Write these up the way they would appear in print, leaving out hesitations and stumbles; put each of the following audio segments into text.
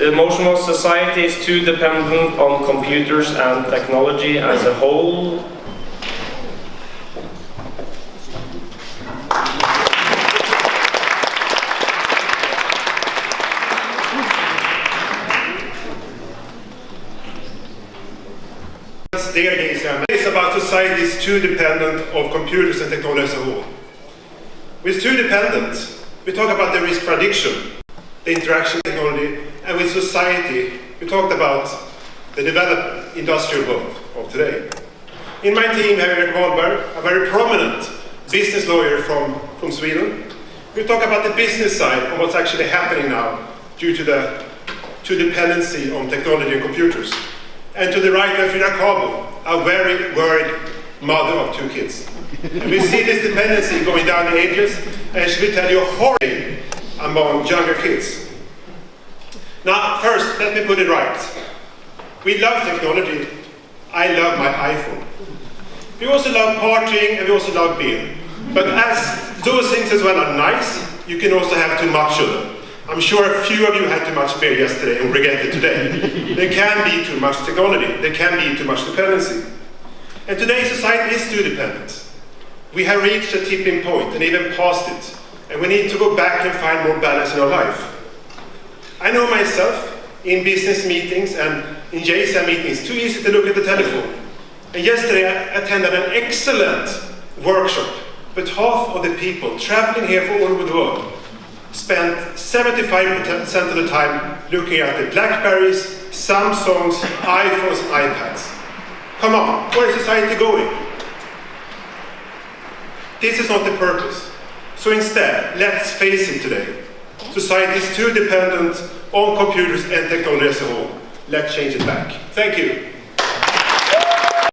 The motion was society is too dependent on computers and technology as a whole. Dear JCI, it's about society is too dependent on computers and technology as a whole. With too dependent, we talk about the risk for addiction, the interaction technology, and with society, we talked about the developed industrial world of today. In my team, we have Erik Wahlberg, a very prominent business lawyer from Sweden. We talk about the business side of what's actually happening now due to the dependency on technology and computers. And to the right, we have Frida Kabo, a very worried mother of 2 kids. And we see this dependency going down the ages, and she will tell you a horror among younger kids. Now, first, let me put it right. We love technology. I love my iPhone. We also love partying, and we also love beer. But as those things as well are nice, you can also have too much of them. I'm sure a few of you had too much beer yesterday and regret it today. There can be too much technology. There can be too much dependency. And today's society is too dependent. We have reached a tipping point and even past it. And we need to go back and find more balance in our life. I know myself, in business meetings and in JCI meetings, it's too easy to look at the telephone. And yesterday I attended an excellent workshop, but half of the people traveling here from all over the world spent 75% of the time looking at the Blackberries, Samsungs, iPhones, and iPads. Come on, where is society going? This is not the purpose. So instead, let's face it today. Society is too dependent on computers and technology as a whole. Let's change it back. Thank you.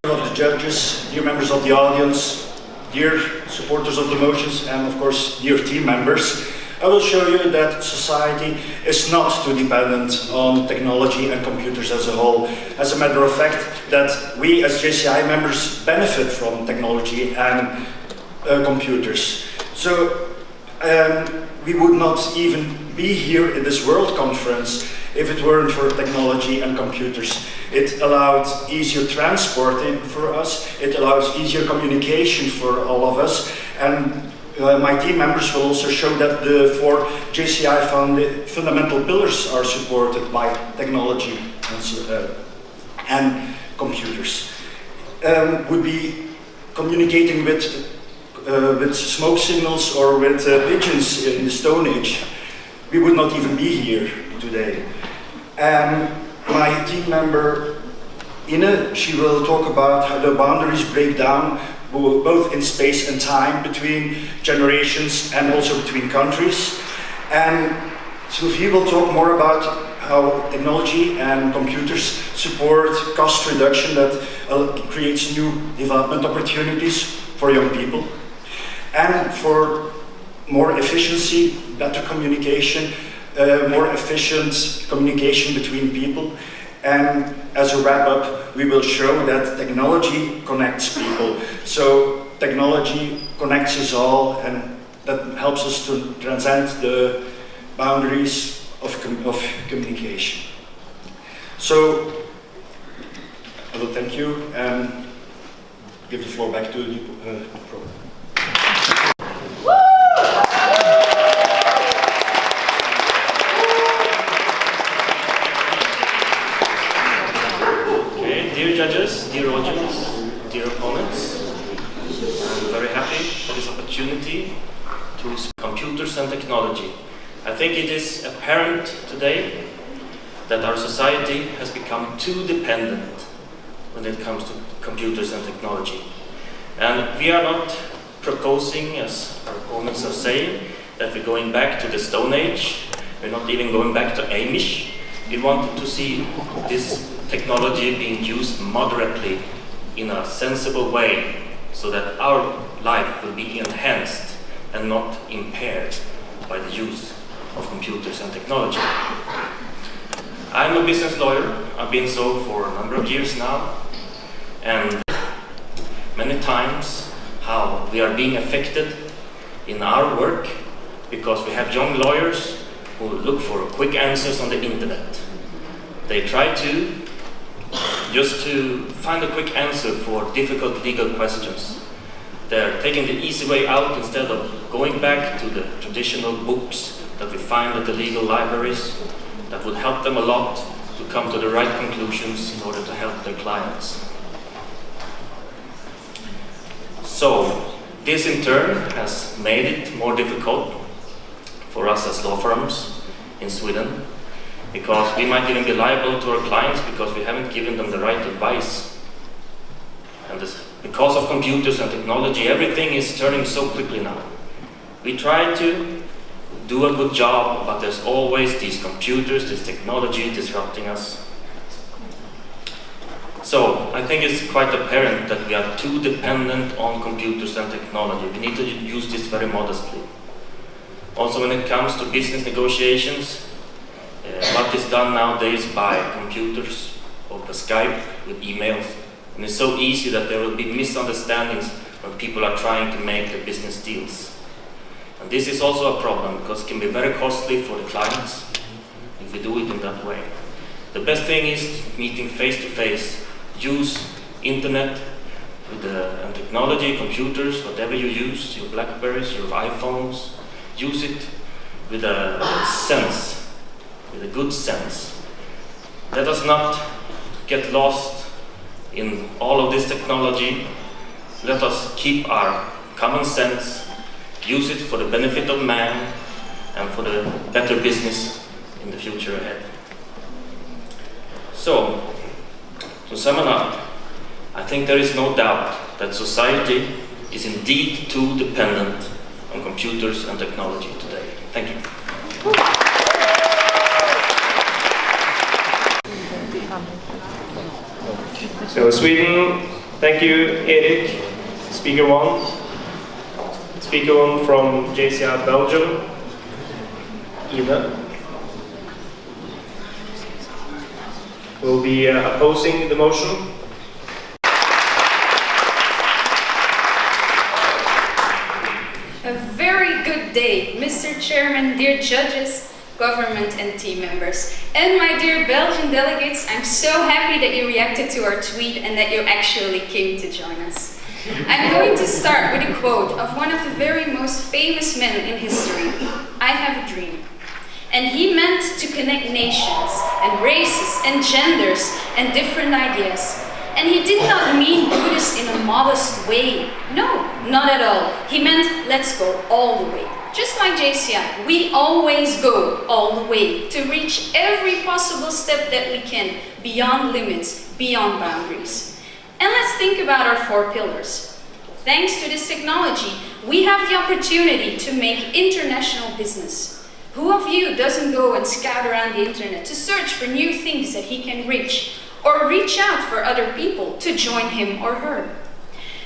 Of the judges, dear members of the audience, dear supporters of the motions, and of course, dear team members, I will show you that society is not too dependent on technology and computers as a whole. As a matter of fact, that we as JCI members benefit from technology and computers. So we would not even be here in this World Conference if it weren't for technology and computers. It allowed easier transporting for us, it allows easier communication for all of us, and my team members will also show that the 4 JCI fundamental pillars are supported by technology and computers. Would be communicating with smoke signals or with pigeons in the Stone Age, we would not even be here today. My team member Ine, she will talk about how the boundaries break down both in space and time between generations and also between countries. And Sophie will talk more about how technology and computers support cost reduction that creates new development opportunities for young people. And for more efficiency, better communication, more efficient communication between people. And as a wrap-up, we will show that technology connects people. So technology connects us all, and that helps us to transcend the boundaries of communication. So I will thank you and give the floor back to the program. Dear judges, dear audience, dear opponents, I'm very happy for this opportunity to speak computers and technology. I think it is apparent today that our society has become too dependent when it comes to computers and technology. And we are not proposing, as our opponents are saying, that we're going back to the Stone Age. We're not even going back to Amish. We wanted to see this technology being used moderately in a sensible way so that our life will be enhanced and not impaired by the use of computers and technology. I'm a business lawyer. I've been so for a number of years now, and many times how we are being affected in our work because we have young lawyers who look for quick answers on the internet. They try to just to find a quick answer for difficult legal questions. They're taking the easy way out instead of going back to the traditional books that we find at the legal libraries that would help them a lot to come to the right conclusions in order to help their clients. So, this in turn has made it more difficult for us as law firms in Sweden, because we might even be liable to our clients because we haven't given them the right advice. And because of computers and technology, everything is turning so quickly now. We try to do a good job, but there's always these computers, this technology disrupting us. So, I think it's quite apparent that we are too dependent on computers and technology. We need to use this very modestly. Also, when it comes to business negotiations, what is done nowadays by computers or by Skype with emails, and it's so easy that there will be misunderstandings when people are trying to make the business deals. And this is also a problem because it can be very costly for the clients if we do it in that way. The best thing is meeting face to face. Use internet and technology, computers, whatever you use, your Blackberries, your iPhones. Use it with a sense, with a good sense. Let us not get lost in all of this technology. Let us keep our common sense, use it for the benefit of man and for the better business in the future ahead. So, to sum it up, I think there is no doubt that society is indeed too dependent on computers and technology today. Thank you. So Sweden, thank you, Erik, speaker one. Speaker one from JCI Belgium, Ina, will be opposing the motion. A very good day, Mr. Chairman, dear judges, government and team members. And my dear Belgian delegates, I'm so happy that you reacted to our tweet and that you actually came to join us. I'm going to start with a quote of one of the very most famous men in history. I have a dream. And he meant to connect nations and races and genders and different ideas. And he did not mean do this in a modest way. No, not at all. He meant let's go all the way. Just like JCI, we always go all the way to reach every possible step that we can, beyond limits, beyond boundaries. And let's think about our 4 pillars. Thanks to this technology, we have the opportunity to make international business. Who of you doesn't go and scout around the internet to search for new things that he can reach, or reach out for other people to join him or her?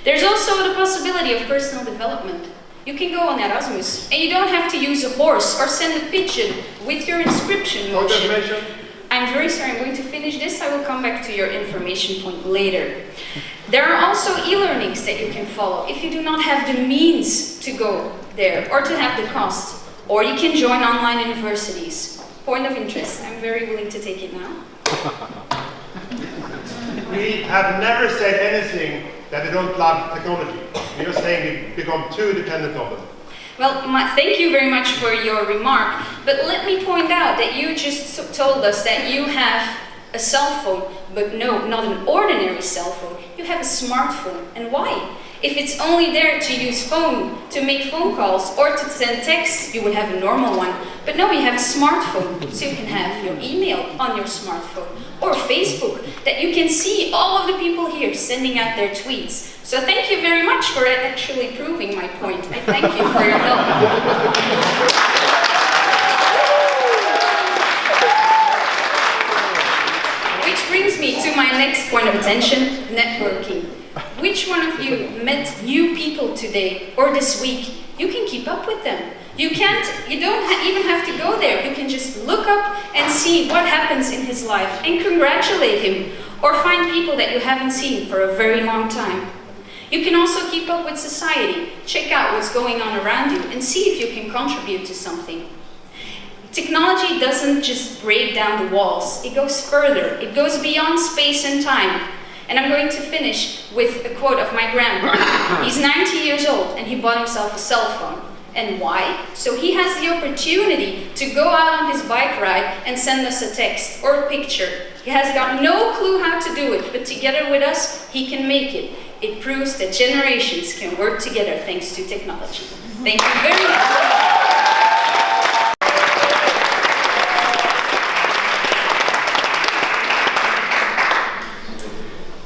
There's also the possibility of personal development. You can go on Erasmus, and you don't have to use a horse or send a pigeon with your inscription motion. I'm very sorry, I'm going to finish this. I will come back to your information point later. There are also e-learnings that you can follow if you do not have the means to go there or to have the cost. Or you can join online universities. Point of interest, I'm very willing to take it now. We have never said anything that they don't love technology. We are saying we become too dependent on them. Well, thank you very much for your remark, but let me point out that you just told us that you have a cell phone, but no, not an ordinary cell phone. You have a smartphone. And why? If it's only there to use phone, to make phone calls, or to send texts, you would have a normal one. But no, you have a smartphone, so you can have your email on your smartphone, or Facebook, that you can see all of the people here sending out their tweets. So thank you very much for actually proving my point. I thank you for your help. Which brings me to my next point of attention, networking. Which one of you met new people today or this week? You can keep up with them. You don't even have to go there. You can just look up and see what happens in his life and congratulate him, or find people that you haven't seen for a very long time. You can also keep up with society, check out what's going on around you and see if you can contribute to something. Technology doesn't just break down the walls, it goes further, it goes beyond space and time. And I'm going to finish with a quote of my grandpa. He's 90 years old and he bought himself a cell phone. And why? So he has the opportunity to go out on his bike ride and send us a text or a picture. He has got no clue how to do it, but together with us, he can make it. It proves that generations can work together thanks to technology. Thank you very much.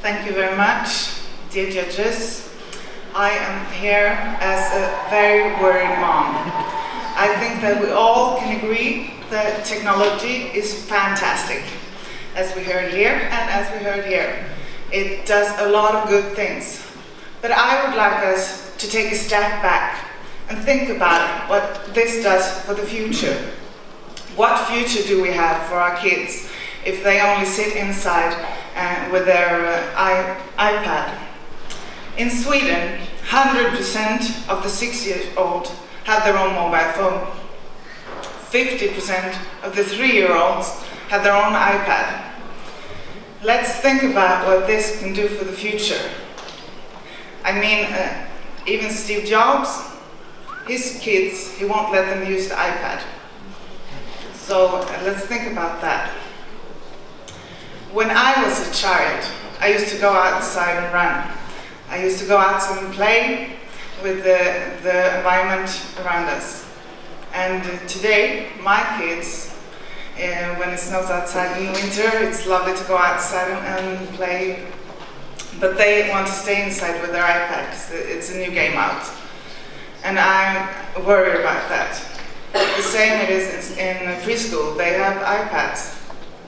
Thank you very much, dear judges. I am here as a very worried mom. I think that we all can agree that technology is fantastic, as we heard here and as we heard here. It does a lot of good things. But I would like us to take a step back and think about what this does for the future. What future do we have for our kids if they only sit inside with their iPad? In Sweden, 100% of the 6-year-olds have their own mobile phone. 50% of the 3-year-olds have their own iPad. Let's think about what this can do for the future. I mean, even Steve Jobs, his kids, he won't let them use the iPad. So let's think about that. When I was a child, I used to go outside and run. I used to go outside and play with the environment around us. And today, my kids, when it snows outside in winter, it's lovely to go outside and play. But they want to stay inside with their iPad because it's a new game out. And I'm worried about that. The same it is in preschool. They have iPads.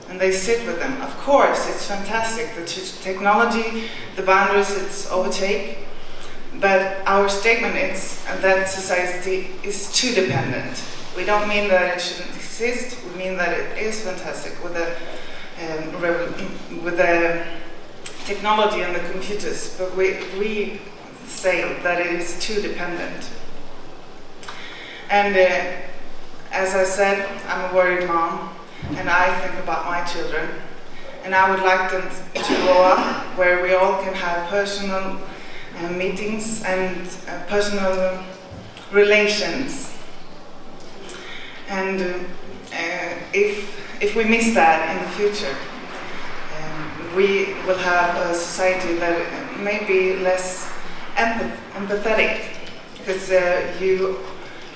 And they sit with them. Of course, it's fantastic. The technology, the boundaries it's overtake. But our statement is that society is too dependent. We don't mean that it shouldn't exist. We mean that it is fantastic with the technology and the computers. But we say that it is too dependent. And as I said, I'm a worried mom. And I think about my children, and I would like them to grow up where we all can have personal meetings and personal relations. And if we miss that in the future, we will have a society that may be less empathetic, because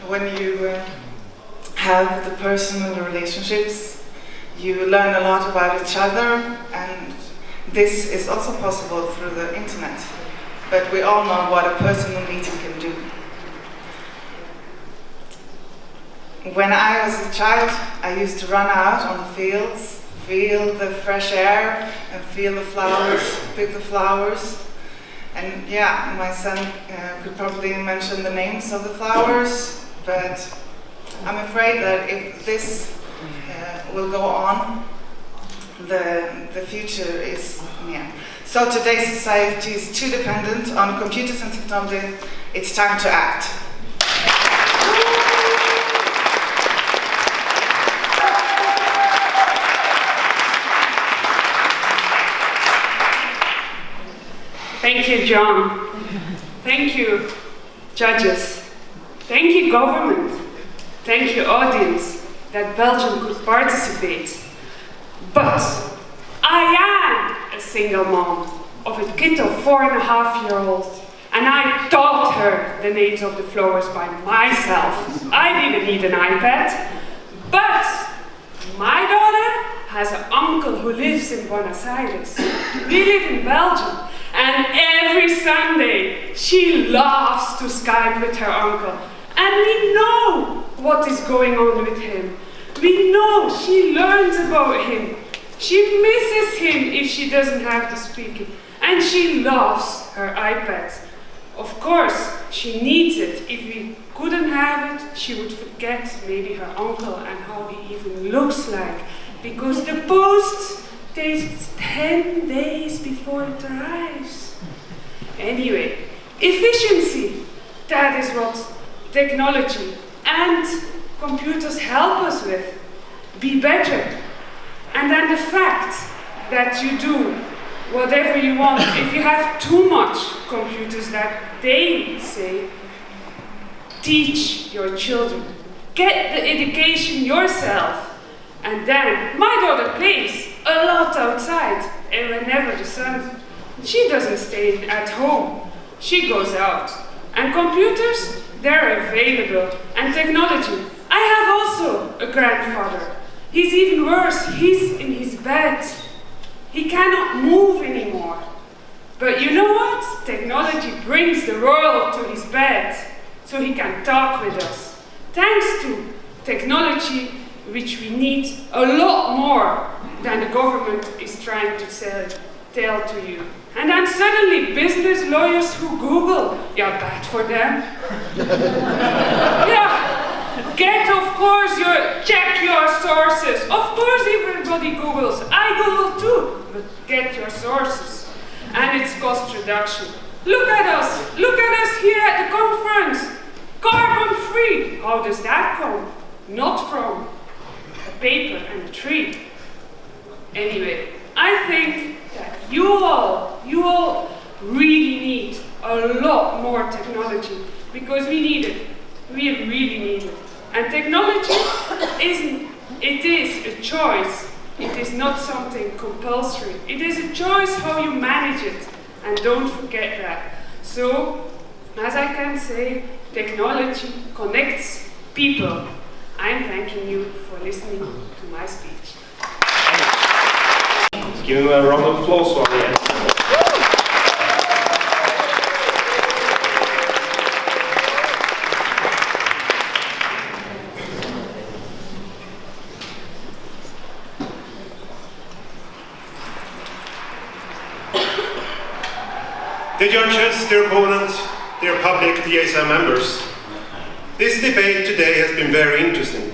when you have the personal relationships, you learn a lot about each other, and this is also possible through the internet. But we all know what a personal meeting can do. When I was a child, I used to run out on the fields, feel the fresh air, and feel the flowers, pick the flowers. And yeah, my son could probably mention the names of the flowers, but I'm afraid that if this will go on, the future is near. So today's society is too dependent on computers and technology. It's time to act. Thank you, John. Thank you, judges. Thank you, government. Thank you, audience, that Belgium could participate. But I am a single mom of a kid of 4.5-year-old, and I taught her the names of the flowers by myself. I didn't need an iPad, but my daughter has an uncle who lives in Buenos Aires. We live in Belgium, and every Sunday she loves to Skype with her uncle. And we know what is going on with him. We know she learns about him. She misses him if she doesn't have to speak it. And she loves her iPads. Of course, she needs it. If we couldn't have it, she would forget maybe her uncle and how he even looks like. Because the post takes 10 days before it arrives. Anyway, efficiency, that is what technology and computers help us with. Be better. And then the fact that you do whatever you want. If you have too much computers, that they say, teach your children. Get the education yourself. And then, my daughter plays a lot outside. And whenever the sun, she doesn't stay at home. She goes out. And computers, they're available. And technology. I have also a grandfather. He's even worse. He's in his bed. He cannot move anymore. But you know what? Technology brings the world to his bed, so he can talk with us. Thanks to technology, which we need a lot more than the government is trying to tell to you. And then suddenly business lawyers who Google, yeah, bad for them. Yeah. Get, of course, check your sources. Of course, everybody Googles. I Google too, but get your sources. And it's cost reduction. Look at us. Look at us here at the conference. Carbon free. How does that come? Not from a paper and a tree. Anyway, I think that you all really need a lot more technology because we need it. We really need it. And technology it is a choice. It is not something compulsory. It is a choice how you manage it. And don't forget that. So, as I can say, technology connects people. I'm thanking you for listening to my speech. Let's give him a round of applause for the end. Dear judges, dear opponents, dear public, JCI members, this debate today has been very interesting.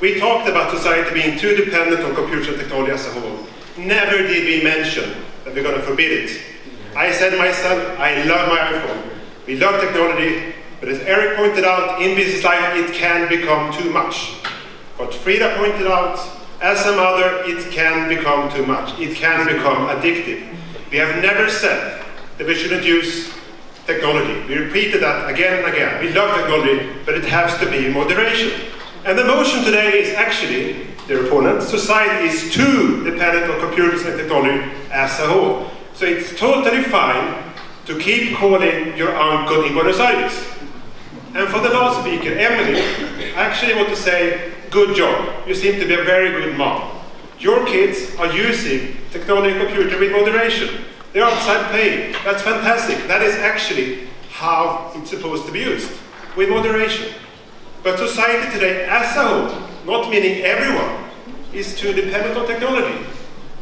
We talked about society being too dependent on computers and technology as a whole. Never did we mention that we're going to forbid it. I said myself, I love my iPhone. We love technology, but as Eric pointed out, in business life it can become too much. What Frida pointed out, as a mother, it can become too much. It can become addictive. We have never said that we shouldn't use technology. We repeated that again and again. We love technology, but it has to be in moderation. And the motion today is actually, their opponent, society is too dependent on computers and technology as a whole. So it's totally fine to keep calling your uncle in Buenos Aires. And for the last speaker, Emily, I actually want to say, good job. You seem to be a very good mom. Your kids are using technology and computer with moderation. They're outside playing. That's fantastic. That is actually how it's supposed to be used, with moderation. But society today as a whole, not meaning everyone, is too dependent on technology.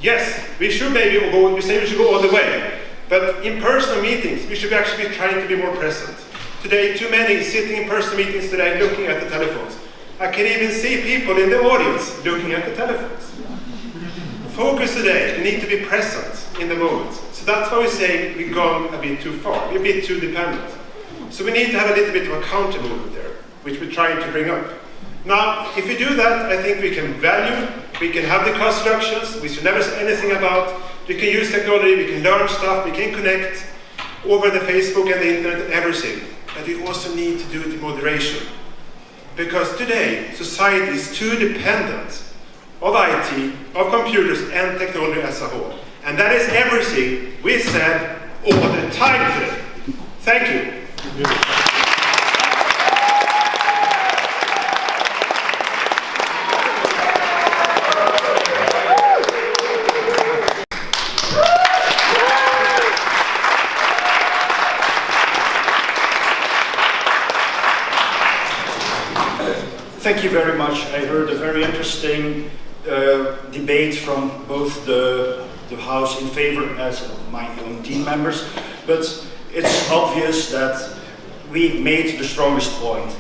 Yes, we should maybe go, we say we should go all the way, but in personal meetings, we should actually be trying to be more present. Today, too many sitting in personal meetings today looking at the telephones. I can even see people in the audience looking at the telephones. Focus today, we need to be present in the moment. So that's why we say we've gone a bit too far, we're a bit too dependent. So we need to have a little bit of a counter movement there, which we're trying to bring up. Now, if we do that, I think we can value, we can have the cost reductions, we should never say anything about, we can use technology, we can learn stuff, we can connect over the Facebook and the internet and everything. But we also need to do it in moderation. Because today, society is too dependent of IT, of computers and technology as a whole. And that is everything we said all the time today. Thank you. Thank you very much. I heard a very interesting debate from both the House in favor as my own team members, but it's obvious that we made the strongest point.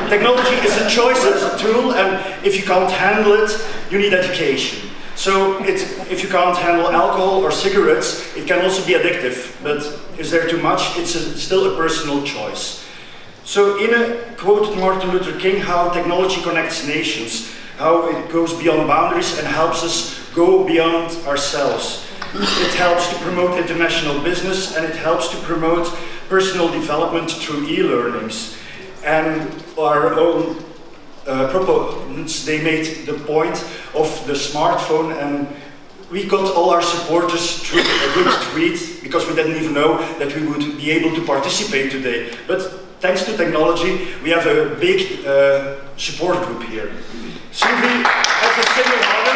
Technology is a choice, it's a tool, and if you can't handle it, you need education. So if you can't handle alcohol or cigarettes, it can also be addictive, but is there too much? It's still a personal choice. So in a quote Martin Luther King, how technology connects nations, how it goes beyond boundaries and helps us go beyond ourselves. It helps to promote international business and it helps to promote personal development through e-learnings. And our own proponents, they made the point of the smartphone, and we got all our supporters through a good tweet because we didn't even know that we would be able to participate today. But thanks to technology, we have a big support group here. Sylvie, as a single mother,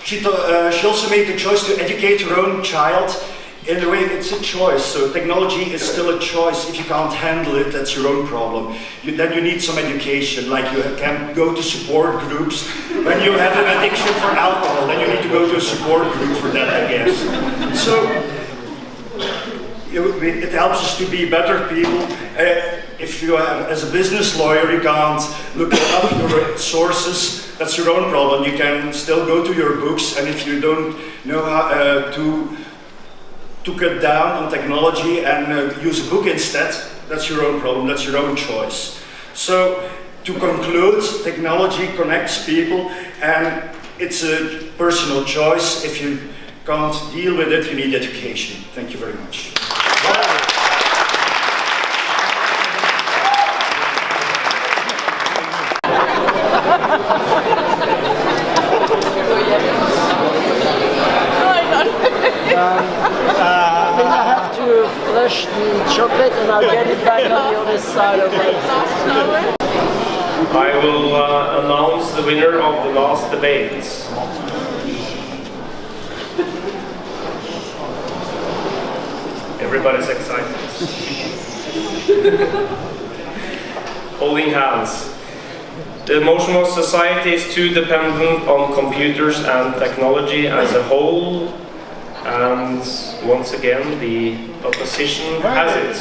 she also made the choice to educate her own child. In a way, it's a choice. So technology is still a choice. If you can't handle it, that's your own problem. Then you need some education, like you can go to support groups. When you have an addiction for alcohol, then you need to go to a support group for that, I guess. So it helps us to be better people. If you are, as a business lawyer, you can't look up your sources, that's your own problem. You can still go to your books, and if you don't know how to cut down on technology and use a book instead, that's your own problem, that's your own choice. So, to conclude, technology connects people, and it's a personal choice. If you can't deal with it, you need education. Thank you very much. I think I have to flush the chocolate and I'll get it back on the other side of it. I will announce the winner of the last debate. Everybody's excited. Holding hands. The motion was society is too dependent on computers and technology as a whole, and once again the opposition has it.